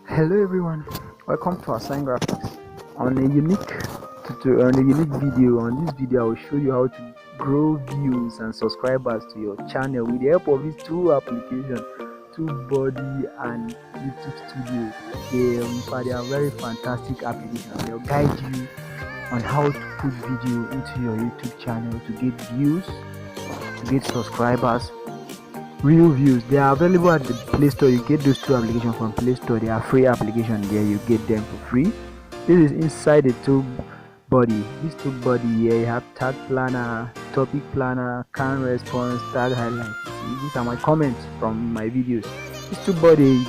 Hello everyone, welcome to Assign Graphics. On a unique video. On this video I will show you how to grow views and subscribers to your channel with the help of these two applications, Tubebuddy and YouTube Studio. They are very fantastic applications. They'll guide you on how to put video into your YouTube channel to get views, to get subscribers, real views. They are available at the Play Store. You get those two applications from Play Store. They are free applications there. You get them for free. This is inside the Tubebuddy. This Tubebuddy here, you have tag planner, topic planner, can response, tag highlights. These are my comments from my videos. This Tubebuddy,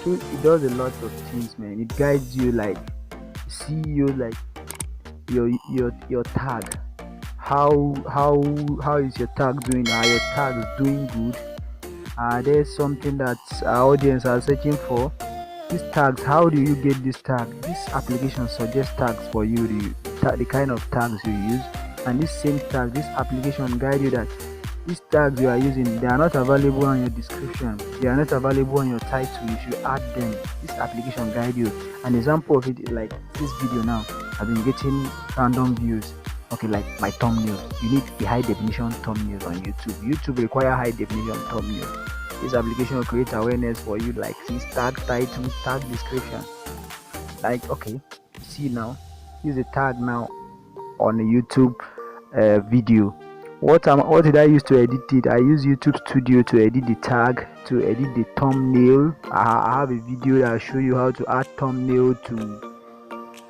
it does a lot of things, man. It guides you, like see you like your tag. How is your tag doing? Are your tags doing good? There's something that our audience are searching for. These tags, how do you get this tag? This application suggests tags for you, the kind of tags you use, and this same tag, this application guide you that these tags you are using, they are not available on your description, they are not available on your title. You should add them. This application guide you. An example of it, like this video now, I've been getting random views. Okay, like my thumbnails. You need the high definition thumbnails on YouTube. YouTube require high definition thumbnails. This application will create awareness for you, like this tag title, tag description. Like, okay, see now, use a tag now on a YouTube video. What did I use to edit it? I use YouTube Studio to edit the tag, to edit the thumbnail. I have a video that will show you how to add thumbnail to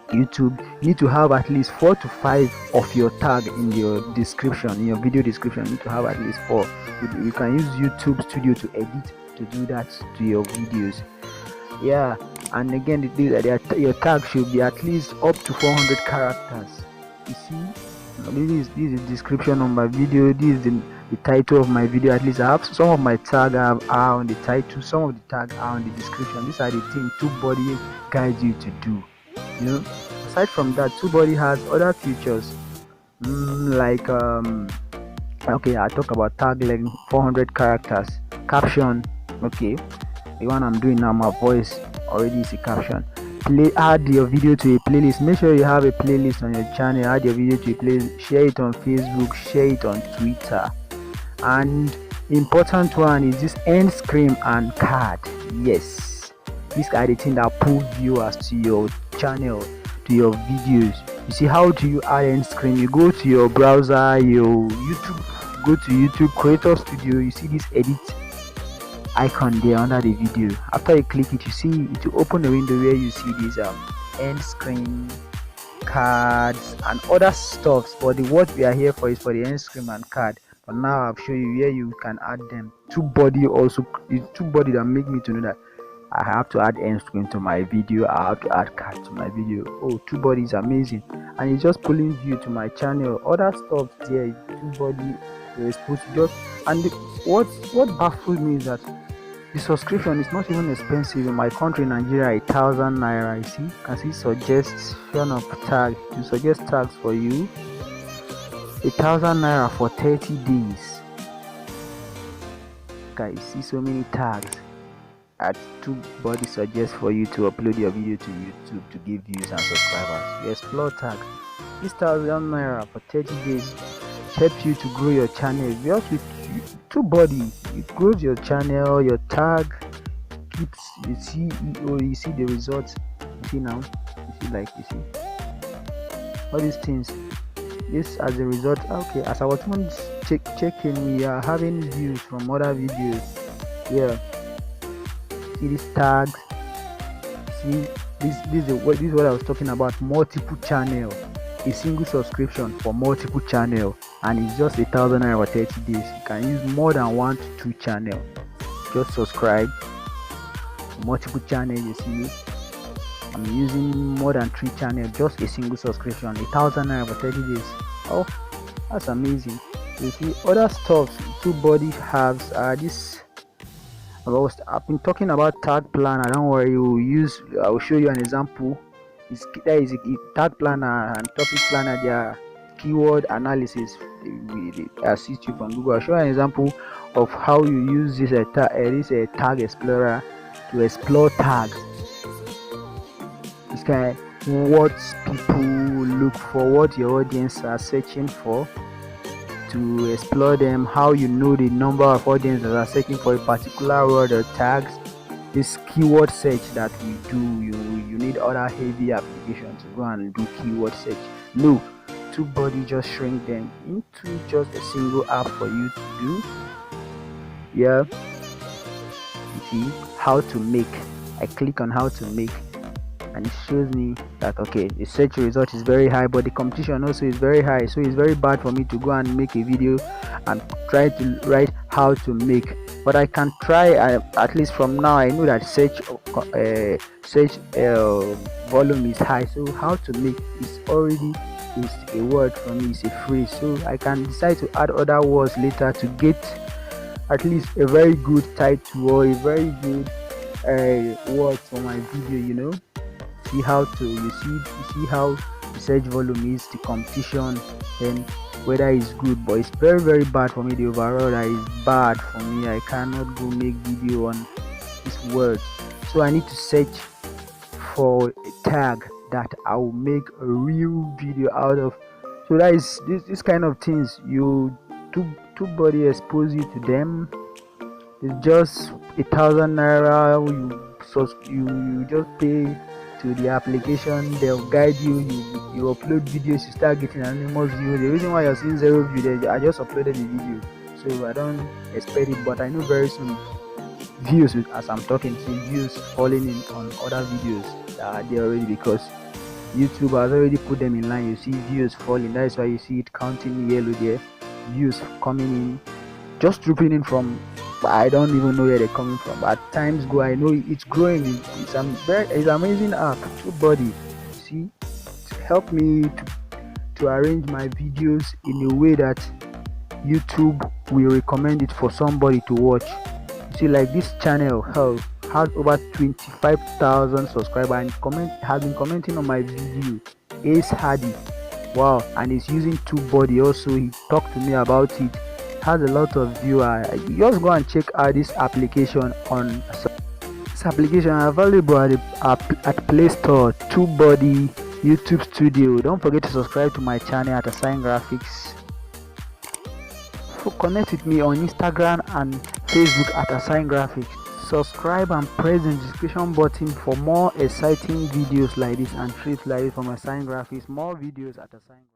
YouTube. You need to have at least 4 to 5 of your tag in your description, in your video description. You need to have at least 4. You can use YouTube Studio to edit, to do that to your videos. Yeah, and again, your tag should be at least up to 400 characters. You see, this is the description of my video. This is the title of my video. At least I have some of my tag are on the title, some of the tag are on the description. These are the things Tubebuddy guides you to do. You know, aside from that, Tubebuddy has other features, like okay, I talk about tag length 400 characters, caption. Okay, the one I'm doing now, my voice already is a caption. Add your video to a playlist. Make sure you have a playlist on your channel. Add your video to a playlist. Share it on Facebook, share it on Twitter, and important one is this end screen and card. Yes, these are the things that pull viewers to your channel, to your videos. You see, how do you add end screen? You go to your browser, your YouTube, go to YouTube Creator Studio. You see this edit icon there under the video. After you click it, you see it will open a window where you see this end screen, cards, and other stuffs. But what we are here for is for the end screen and card. But now I've shown you where you can add them. Tubebuddy also, it's Tubebuddy that make me to know that I have to add end screen to my video, I have to add card to my video. Oh, Tubebuddy is amazing, and it's just pulling view to my channel. Other stuff there, Tubebuddy is supposed to just. And what baffles me is that the subscription is not even expensive in my country, Nigeria. 1,000 naira. You see, you can see suggestion of tag to suggest tags for you. 1,000 naira for 30 days. Guys, see so many tags at Tubebuddy suggests for you to upload your video to YouTube to give views and subscribers. You explore tags. This 1,000 naira for 30 days helps you to grow your channel. Just with Tubebuddy, it grows your channel, your tag keeps the CEO. You see the results. You see now. You see all these things. This as a result. Okay, as I was checking, we are having views from other videos. Yeah. See these tags. See this is what I was talking about. Multiple channel, a single subscription for multiple channel, and it's just 1,000 naira for 30 days. You can use more than 1 to 2 channel. Just subscribe multiple channels. You see, I'm using more than 3 channels, just a single subscription, 1,000 naira for 30 days. Oh, that's amazing. You see other stuff Tubebuddy has this. I've been talking about tag planner. Don't worry, I will show you an example. There is a tag planner and topic planner. They are keyword analysis. They assist you from Google. I'll show you an example of how you use this tag explorer to explore tags. This kind what people look for, what your audience are searching for, to explore them, how you know the number of audience that are searching for a particular word or tags. This keyword search that we do, you need other heavy applications to go and do keyword search. No, Tubebuddy just shrink them into just a single app for you to do. Yeah, you see how to make. I click on how to make, and it shows me that okay, the search result is very high, but the competition also is very high, so it's very bad for me to go and make a video and try to write how to make. But I can try. At least from now I know that search volume is high, so how to make is already is a word for me, is a phrase, so I can decide to add other words later to get at least a very good title or a very good word for my video. See how to you see how the search volume is, the competition, then whether it's good. But it's very, very bad for me. The overall that is bad for me. I cannot go make video on this word, so I need to search for a tag that I will make a real video out of. So that is this kind of things. Tubebuddy expose you to them. It's just 1,000 naira. You just pay to the application, they'll guide you. You upload videos, you start getting anonymous views. The reason why you're seeing 0 views, I just uploaded the video, so I don't expect it, but I know very soon views, as I'm talking, see views falling in on other videos that are there already, because YouTube has already put them in line. You see views falling, that's why you see it counting yellow there, views coming in, just trooping in from, I don't even know where they're coming from. But at times go, I know it's growing. It's amazing app, Tubebuddy. See, help me to arrange my videos in a way that YouTube will recommend it for somebody to watch. You see, like this channel has over 25,000 subscribers and has been commenting on my video. Ace Hardy, wow, and he's using Tubebuddy also. He talked to me about it. Has a lot of viewers. Just go and check out this application on this application available at Play Store. Tubebuddy YouTube Studio. Don't forget to subscribe to my channel at Assign Graphics. So connect with me on Instagram and Facebook at Assign Graphics. Subscribe and press the description button for more exciting videos like this and trips like this from Assign Graphics. More videos at Assign.